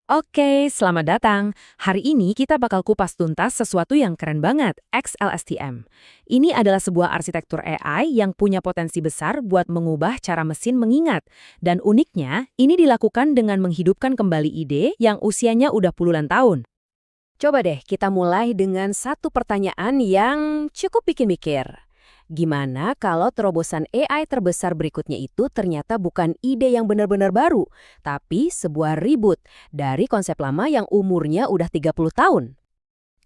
Oke, selamat datang. Hari ini kita bakal kupas tuntas sesuatu yang keren banget, XLSTM. Ini adalah sebuah arsitektur AI yang punya potensi besar buat mengubah cara mesin mengingat. Dan uniknya, ini dilakukan dengan menghidupkan kembali ide yang usianya udah puluhan tahun. Coba deh kita mulai dengan satu pertanyaan yang cukup bikin mikir. Gimana kalau terobosan AI terbesar berikutnya itu ternyata bukan ide yang benar-benar baru, tapi sebuah reboot dari konsep lama yang umurnya udah 30 tahun?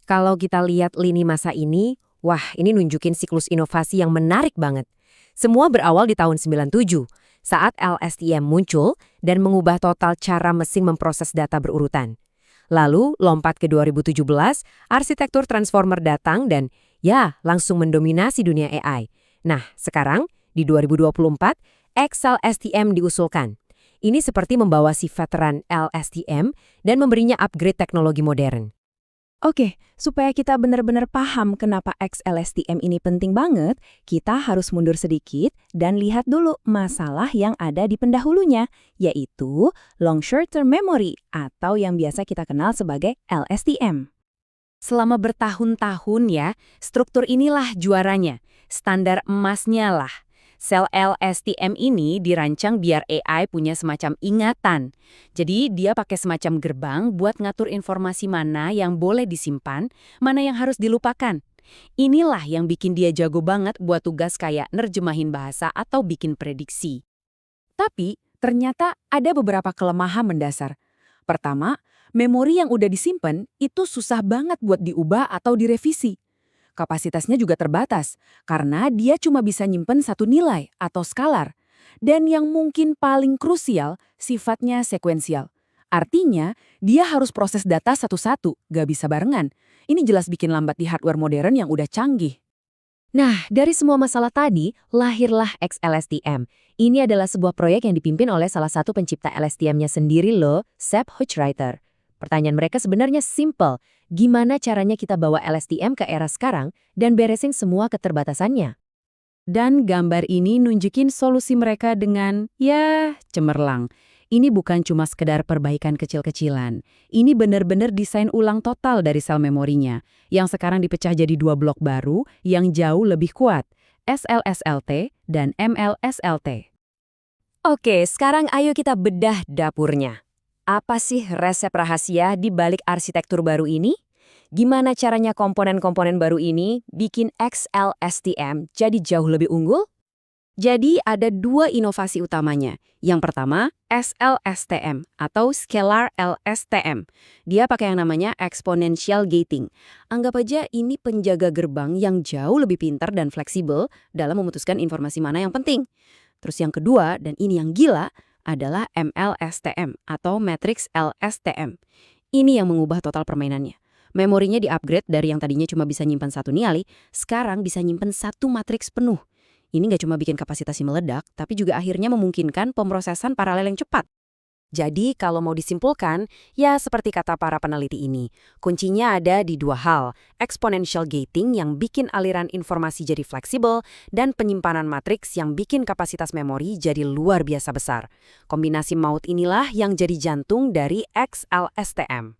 Kalau kita lihat lini masa ini, wah ini nunjukin siklus inovasi yang menarik banget. Semua berawal di tahun 97, saat LSTM muncul dan mengubah total cara mesin memproses data berurutan. Lalu, lompat ke 2017, arsitektur transformer datang dan ya, langsung mendominasi dunia AI. Nah, sekarang, di 2024, XLSTM diusulkan. Ini seperti membawa si veteran LSTM dan memberinya upgrade teknologi modern. Oke, supaya kita benar-benar paham kenapa XLSTM ini penting banget, kita harus mundur sedikit dan lihat dulu masalah yang ada di pendahulunya, yaitu Long Short-Term Memory atau yang biasa kita kenal sebagai LSTM. Selama bertahun-tahun ya, struktur inilah juaranya, standar emasnya lah. Sel LSTM ini dirancang biar AI punya semacam ingatan. Jadi dia pakai semacam gerbang buat ngatur informasi mana yang boleh disimpan, mana yang harus dilupakan. Inilah yang bikin dia jago banget buat tugas kayak nerjemahin bahasa atau bikin prediksi. Tapi, ternyata ada beberapa kelemahan mendasar. Pertama, memori yang udah disimpan itu susah banget buat diubah atau direvisi. Kapasitasnya juga terbatas, karena dia cuma bisa nyimpen satu nilai atau skalar. Dan yang mungkin paling krusial, sifatnya sekuensial. Artinya, dia harus proses data satu-satu, gak bisa barengan. Ini jelas bikin lambat di hardware modern yang udah canggih. Nah, dari semua masalah tadi, lahirlah XLSTM. Ini adalah sebuah proyek yang dipimpin oleh salah satu pencipta LSTM-nya sendiri loh, Seb Hochreiter. Pertanyaan mereka sebenarnya simple. Gimana caranya kita bawa LSTM ke era sekarang dan beresin semua keterbatasannya? Dan gambar ini nunjukin solusi mereka dengan, ya, cemerlang. Ini bukan cuma sekedar perbaikan kecil-kecilan. Ini benar-benar desain ulang total dari sel memorinya, yang sekarang dipecah jadi dua blok baru yang jauh lebih kuat, SLSLT dan MLSLT. Oke, sekarang ayo kita bedah dapurnya. Apa sih resep rahasia di balik arsitektur baru ini? Gimana caranya komponen-komponen baru ini bikin XLSTM jadi jauh lebih unggul? Jadi ada dua inovasi utamanya. Yang pertama, SLSTM atau Scalar LSTM. Dia pakai yang namanya Exponential Gating. Anggap aja ini penjaga gerbang yang jauh lebih pintar dan fleksibel dalam memutuskan informasi mana yang penting. Terus yang kedua, dan ini yang gila, adalah MLSTM atau Matrix LSTM. Ini yang mengubah total permainannya. Memorinya di-upgrade dari yang tadinya cuma bisa nyimpan satu nilai, sekarang bisa nyimpan satu matriks penuh. Ini nggak cuma bikin kapasitasnya meledak, tapi juga akhirnya memungkinkan pemrosesan paralel yang cepat. Jadi kalau mau disimpulkan, ya seperti kata para peneliti ini, kuncinya ada di dua hal, exponential gating yang bikin aliran informasi jadi fleksibel, dan penyimpanan matriks yang bikin kapasitas memori jadi luar biasa besar. Kombinasi maut inilah yang jadi jantung dari XLSTM.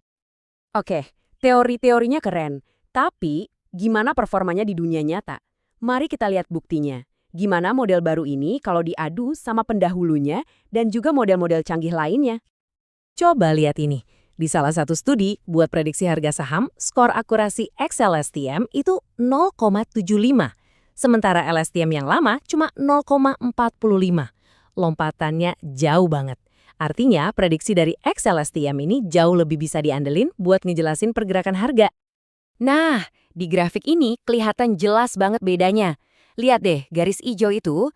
Oke, teori-teorinya keren, tapi gimana performanya di dunia nyata? Mari kita lihat buktinya. Gimana model baru ini kalau diadu sama pendahulunya dan juga model-model canggih lainnya? Coba lihat ini. Di salah satu studi buat prediksi harga saham, skor akurasi XLSTM itu 0,75. Sementara LSTM yang lama cuma 0,45. Lompatannya jauh banget. Artinya, prediksi dari XLSTM ini jauh lebih bisa diandelin buat ngejelasin pergerakan harga. Nah, di grafik ini kelihatan jelas banget bedanya. Lihat deh, garis hijau itu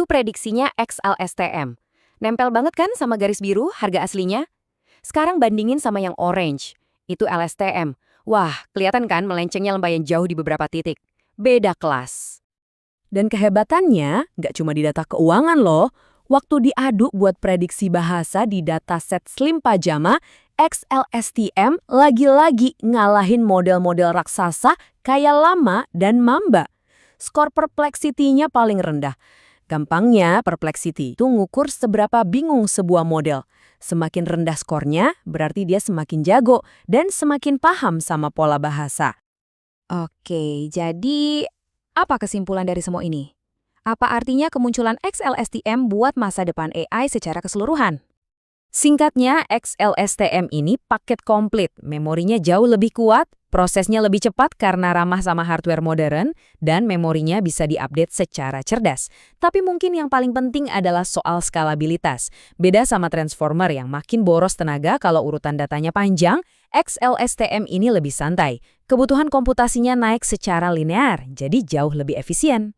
prediksinya XLSTM. Nempel banget kan sama garis biru harga aslinya? Sekarang bandingin sama yang orange, itu LSTM. Wah, kelihatan kan melencengnya lumayan jauh di beberapa titik. Beda kelas. Dan kehebatannya nggak cuma di data keuangan loh. Waktu diadu buat prediksi bahasa di dataset Slim Pajama, XLSTM lagi-lagi ngalahin model-model raksasa kayak Llama dan Mamba. Skor perplexity-nya paling rendah. Gampangnya, perplexity itu ngukur seberapa bingung sebuah model. Semakin rendah skornya, berarti dia semakin jago dan semakin paham sama pola bahasa. Oke, jadi apa kesimpulan dari semua ini? Apa artinya kemunculan XLSTM buat masa depan AI secara keseluruhan? Singkatnya, XLSTM ini paket komplit. Memorinya jauh lebih kuat, prosesnya lebih cepat karena ramah sama hardware modern, dan memorinya bisa diupdate secara cerdas. Tapi mungkin yang paling penting adalah soal skalabilitas. Beda sama transformer yang makin boros tenaga kalau urutan datanya panjang, XLSTM ini lebih santai. Kebutuhan komputasinya naik secara linear, jadi jauh lebih efisien.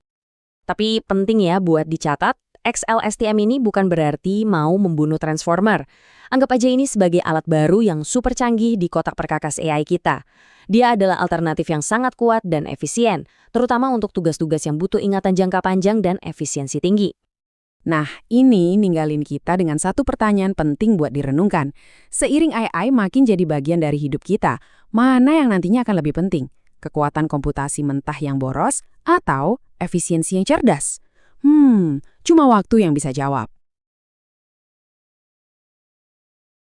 Tapi penting ya buat dicatat, XLSTM ini bukan berarti mau membunuh transformer. Anggap aja ini sebagai alat baru yang super canggih di kotak perkakas AI kita. Dia adalah alternatif yang sangat kuat dan efisien, terutama untuk tugas-tugas yang butuh ingatan jangka panjang dan efisiensi tinggi. Nah, ini ninggalin kita dengan satu pertanyaan penting buat direnungkan. Seiring AI makin jadi bagian dari hidup kita, mana yang nantinya akan lebih penting? Kekuatan komputasi mentah yang boros atau efisiensi yang cerdas? Cuma waktu yang bisa jawab.